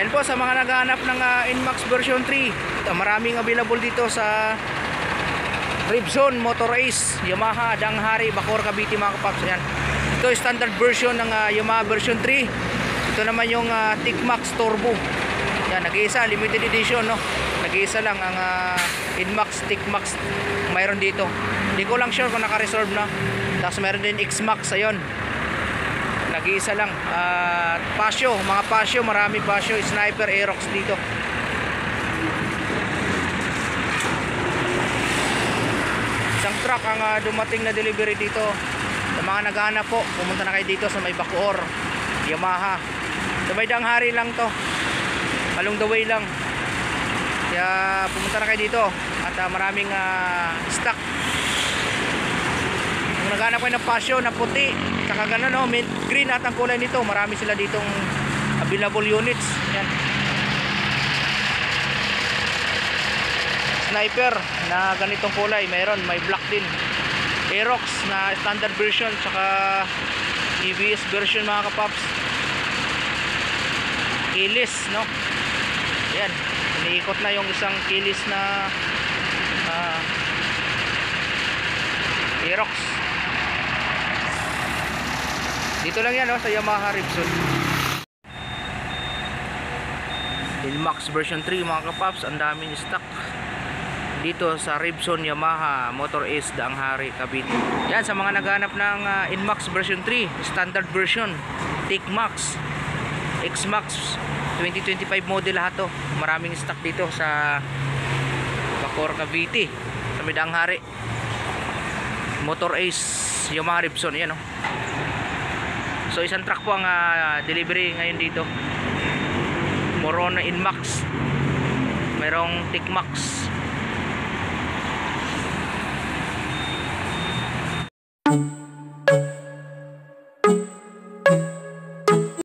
Ayan po, sa mga naghahanap ng NMAX version 3, maraming available dito sa Ribzone Motor Ace, Yamaha, Danghari, Bacoor, Cavite mga kapaps. Ayan. Ito yung standard version ng Yamaha version 3. Ito naman yung TICMAX Turbo. Yan, nag-iisa, limited edition, no? Nag-iisa lang ang NMAX, TICMAX mayroon dito. Hindi ko lang sure kung naka-reserve na. Tapos mayroon din XMAX, ayun. Nag-iisa lang. Pasio, mga Pasio, marami Pasio, Sniper, Aerox dito. Isang truck ang dumating na delivery dito. Sa mga naghahanap po, pumunta na kayo dito sa may Bacoor, Yamaha. Sa may Danghari lang to, along the way lang. Kaya pumunta na kayo dito. At maraming stock. Kung naghahanap kayo ng Pasio na puti, saka gano'n, no, mint green at ang kulay nito, marami sila ditong available units. Yan. Sniper na ganitong kulay, mayroon, may black din. Aerox na standard version, saka EBS version mga kapaps. Kilis, no? Yan, iniikot na yung isang kilis na Aerox. Dito lang yan, no, sa Yamaha Ribzone. NMAX version 3 mga kapaps, ang daming stock dito sa Ribzone Yamaha Motor Ace, Danghari, Cavite. Yan, sa mga naghanap ng NMAX version 3, standard version, TICMAX, XMAX 2025 model lahat to. Maraming stock dito sa Bacoor, Cavite, sa Danghari Motor Ace Yamaha Ribzone. Yan, no? So isang truck po ang delivery ngayon dito. More on NMAX, mayroong TICMAX,